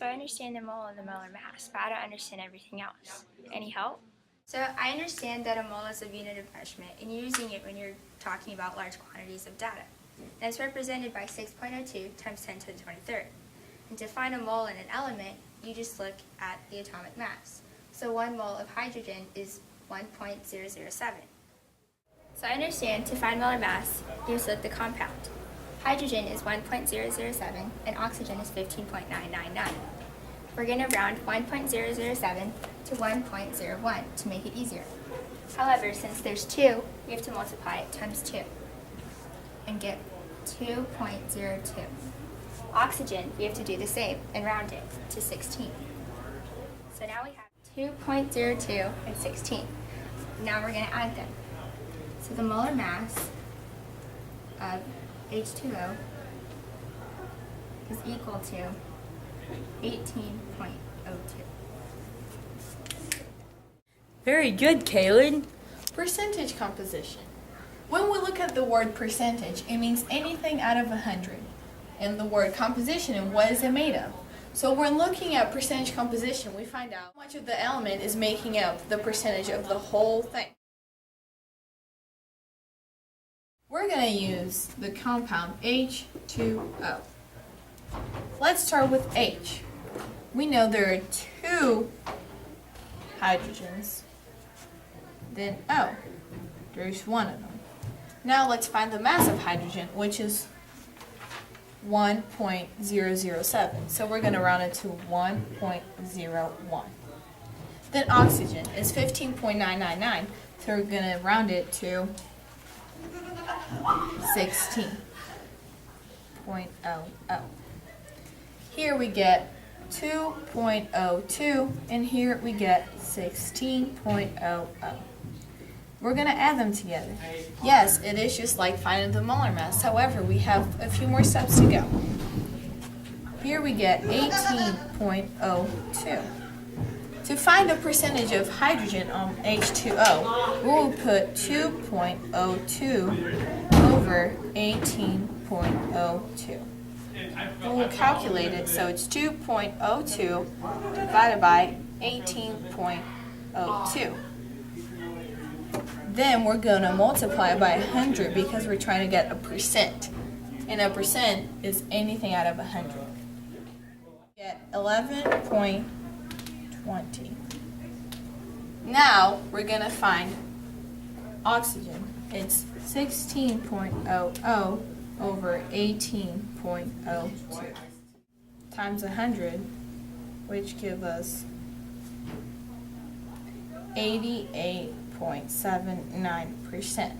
So I understand the mole and the molar mass, but I don't understand everything else. Any help? So I understand that a mole is a unit of measurement, and you're using it when you're talking about large quantities of data. And it's represented by 6.02 times 10 to the 23rd. And to find a mole in an element, you just look at the atomic mass. So 1 mole of hydrogen is 1.007. So I understand to find molar mass, you just look at the compound. Hydrogen is 1.007 and oxygen is 15.999. We're going to round 1.007 to 1.01 to make it easier. However, since there's 2, we have to multiply it times 2 and get 2.02. Oxygen, we have to do the same and round it to 16. So now we have 2.02 and 16. Now we're going to add them. So the molar mass of H2O is equal to 18.02. Very good, Kaylin. Percentage composition. When we look at the word percentage, it means anything out of 100. And the word composition, and what is it made of? So when looking at percentage composition, we find out how much of the element is making up the percentage of the whole thing. We're going to use the compound H2O. Let's start with H. We know there are 2 hydrogens. Then O. There's 1 of them. Now let's find the mass of hydrogen, which is 1.007. So we're going to round it to 1.01. Then oxygen is 15.999. So we're going to round it to 16.00. Here we get 2.02, and here we get 16.00. We're going to add them together. Yes, it is just like finding the molar mass. However, we have a few more steps to go. Here we get 18.02. To find the percentage of hydrogen on H2O, we will put 2.02 over 18.02. We'll calculate it, so it's 2.02 divided by 18.02. Then we're going to multiply by 100 because we're trying to get a percent. And a percent is anything out of 100. Get 11.20. Now we're going to find oxygen. It's 16.00 over 18.02 times 100, which gives us 88.79%.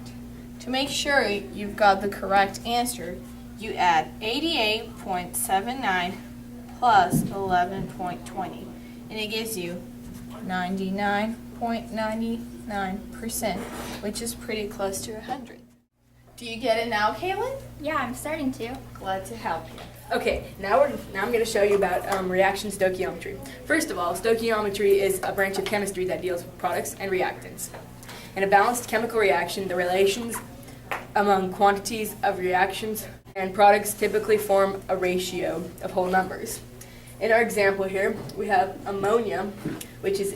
To make sure you've got the correct answer, you add 88.79 plus 11.20, and it gives you 99.99%, which is pretty close to 100. Do you get it now, Kaylin? Yeah, I'm starting to. Glad to help you. Okay, now I'm going to show you about reaction stoichiometry. First of all, stoichiometry is a branch of chemistry that deals with products and reactants. In a balanced chemical reaction, the relations among quantities of reactions and products typically form a ratio of whole numbers. In our example here, we have ammonia, which is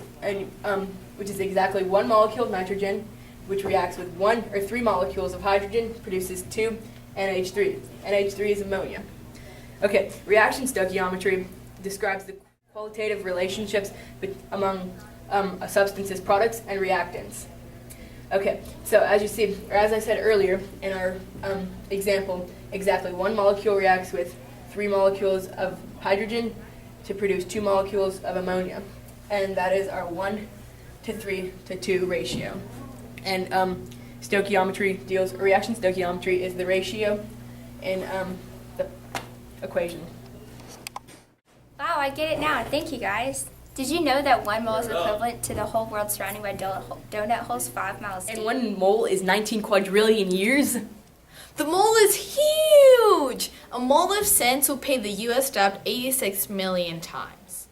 exactly 1 molecule of nitrogen, which reacts with 1 or 3 molecules of hydrogen, produces 2 NH3. NH3 is ammonia. Okay, reaction stoichiometry describes the qualitative relationships among a substance's products and reactants. Okay, so as you see, or as I said earlier in our example, exactly 1 molecule reacts with 3 molecules of hydrogen to produce 2 molecules of ammonia. And that is our 1 to 3 to 2 ratio. And reaction stoichiometry is the ratio in the equation. Wow, I get it now. Thank you, guys. Did you know that 1 mole is equivalent to the whole world surrounded by donut holes 5 miles deep? And 1 mole is 19 quadrillion years? The mole is huge! A mole of sense will pay the U.S. debt 86 million times.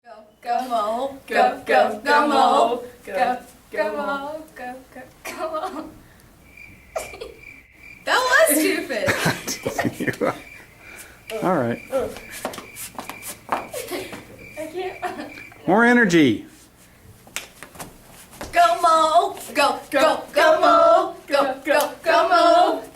Go, go mole, go, go, go mole, go, go mole, go, go, go mole. That was stupid! All right. More energy. Go Mo! Go, go, go Mo! Go, go, go Mo!